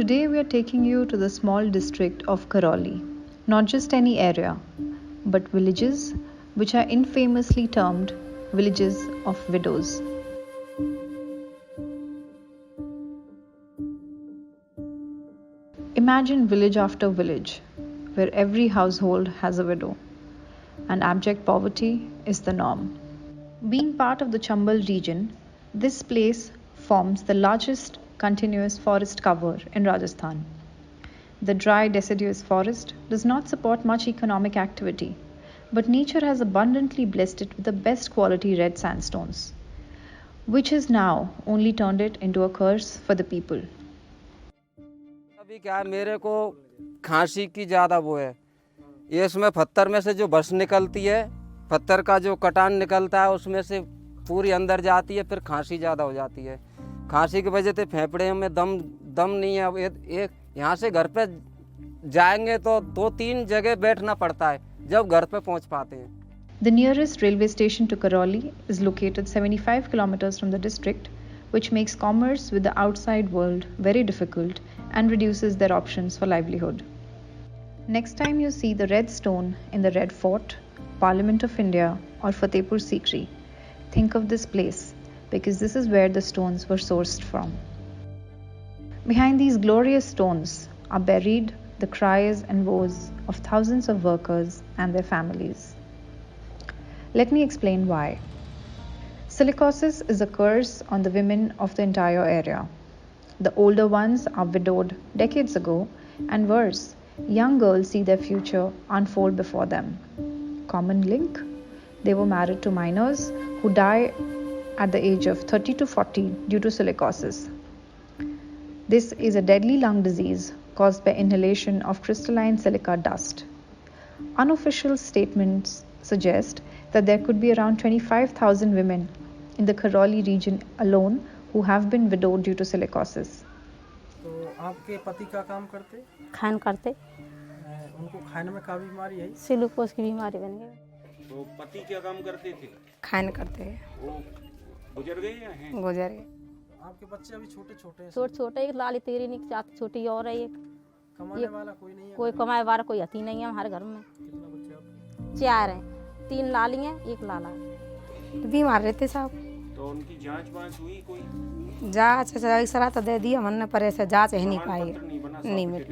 Today we are taking you to the small district of Karoli. Not just any area, but villages which are infamously termed villages of widows. Imagine village after village, where every household has a widow, and abject poverty is the norm. Being part of the Chambal region, this place forms the largest continuous forest cover in Rajasthan. The dry, deciduous forest does not support much economic activity, but nature has abundantly blessed it with the best quality red sandstones, which has now only turned it into a curse for the people. अभी क्या है, मेरे को खांसी की ज़्यादा वो है। ये इसमें पत्थर में से जो बस निकलती है, पत्थर का जो कटान निकलता है उसमें से पूरी अंदर जाती है, फिर खांसी ज़्यादा हो जाती है। खांसी की वजह से फेफड़े में दम नहीं है। एक यहाँ से घर पे जाएंगे तो 2-3 जगह बैठना पड़ता है जब घर पे पहुँच पाते हैं। The nearest railway station to Karoli is located 75 kilometers from the district, which makes commerce with the outside world very difficult and reduces their options for livelihood. Next time you see the red stone in the Red Fort, Parliament of India, or Fatehpur Sikri, think of this place because this is where the stones were sourced from. Behind these glorious stones are buried the cries and woes of thousands of workers and their families. Let me explain why. Silicosis is a curse on the women of the entire area. The older ones are widowed decades ago, and worse, young girls see their future unfold before them. Common link? They were married to minors who die at the age of 30 to 40 due to silicosis. This is a deadly lung disease caused by inhalation of crystalline silica dust. Unofficial statements suggest that there could be around 25,000 women in the Karoli region alone who have been widowed due to silicosis. तो आपके पति क्या काम करते? खान करते। उनको खाने में क्या बीमारी है? सिलिकोस की बीमारी बन गई। तो पति क्या काम करते थे? खान करते हैं। वो गुजर गए या हैं? गुजर गए। आपके बच्चे अभी छोटे-छोटे हैं? छोटे एक लाली तेरी निक साथ छोटी और है एक। कमाने वाला कोई नहीं है? कोई कमाए वाला कोई हती नहीं है हमारे घर में। कितना बच्चे आपके? 4 हैं, 3 लाली हैं, 1 लाला है। बीमार रहते साहब। तो उनकी जांच हुई कोई? जांच सरा तो दे दी हमने, पर ऐसे जांच ही नहीं पाई। नहीं मिली।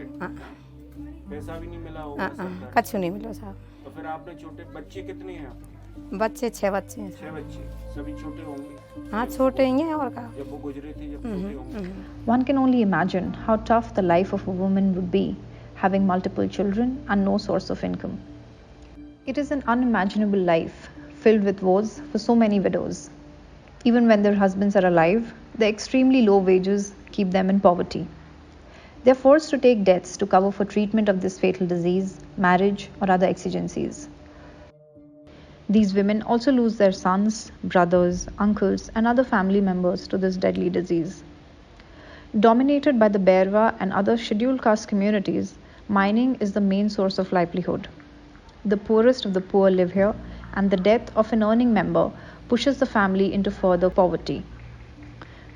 पैसा भी नहीं मिला होगा? कुछ नहीं मिला साहब। तो फिर आपने छोटे बच्चे कितने हैं आपके? बच्चे 6 बच्चे हैं। 6 बच्चे, सभी छोटे होंगे? हाँ छोटे ही हैं और का। जब वो गुजरे थे जब छोटे होंगे। One can only imagine how tough the life of a woman would be having multiple children and no source of income. It is an unimaginable life filled with woes for so many widows. Even when their husbands are alive, the extremely low wages keep them in poverty. They are forced to take debts to cover for treatment of this fatal disease, marriage, or other exigencies. These women also lose their sons, brothers, uncles, and other family members to this deadly disease. Dominated by the Berwa and other scheduled caste communities, mining is the main source of livelihood. The poorest of the poor live here, and the death of an earning member pushes the family into further poverty.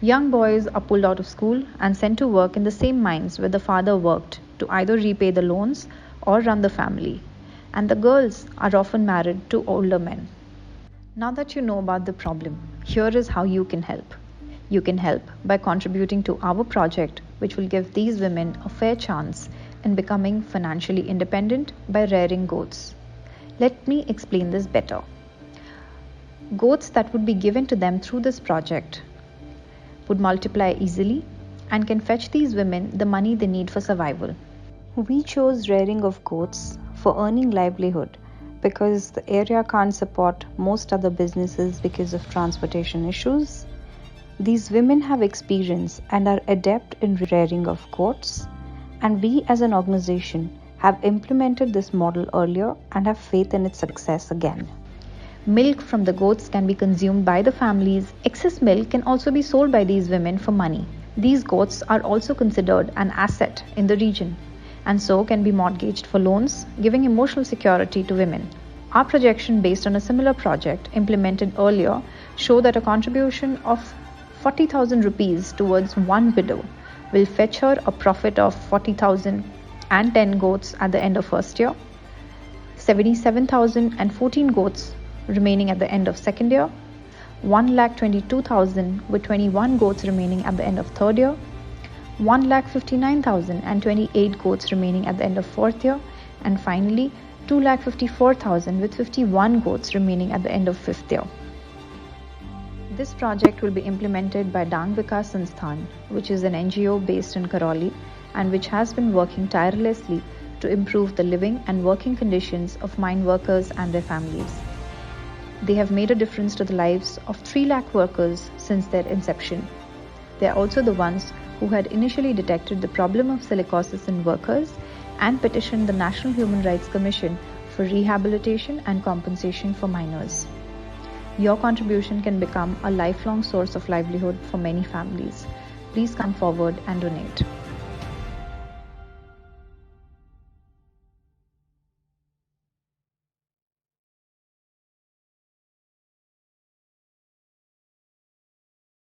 Young boys are pulled out of school and sent to work in the same mines where the father worked to either repay the loans or run the family, and the girls are often married to older men. Now that you know about the problem, here is how you can help. You can help by contributing to our project, which will give these women a fair chance in becoming financially independent by rearing goats. Let me explain this better. Goats that would be given to them through this project would multiply easily and can fetch these women the money they need for survival. We chose rearing of goats for earning livelihood because the area can't support most other businesses because of transportation issues. These women have experience and are adept in rearing of goats, and we as an organization have implemented this model earlier and have faith in its success again. Milk from the goats can be consumed by the families. Excess milk can also be sold by these women for money. These goats are also considered an asset in the region and so can be mortgaged for loans, giving emotional security to women. Our projection based on a similar project implemented earlier show that a contribution of 40,000 rupees towards one widow will fetch her a profit of 40,000 and 10 goats at the end of first year, 77,000 and 14 goats remaining at the end of second year, 1,22,000 with 21 goats remaining at the end of third year, 1,59,000 and 28 goats remaining at the end of fourth year, and finally 2,54,000 with 51 goats remaining at the end of fifth year. This project will be implemented by Dang Vikas Sandstone, which is an NGO based in Karoli and which has been working tirelessly to improve the living and working conditions of mine workers and their families. They have made a difference to the lives of 3 lakh workers since their inception. They are also the ones who had initially detected the problem of silicosis in workers and petitioned the National Human Rights Commission for rehabilitation and compensation for miners. Your contribution can become a lifelong source of livelihood for many families. Please come forward and donate.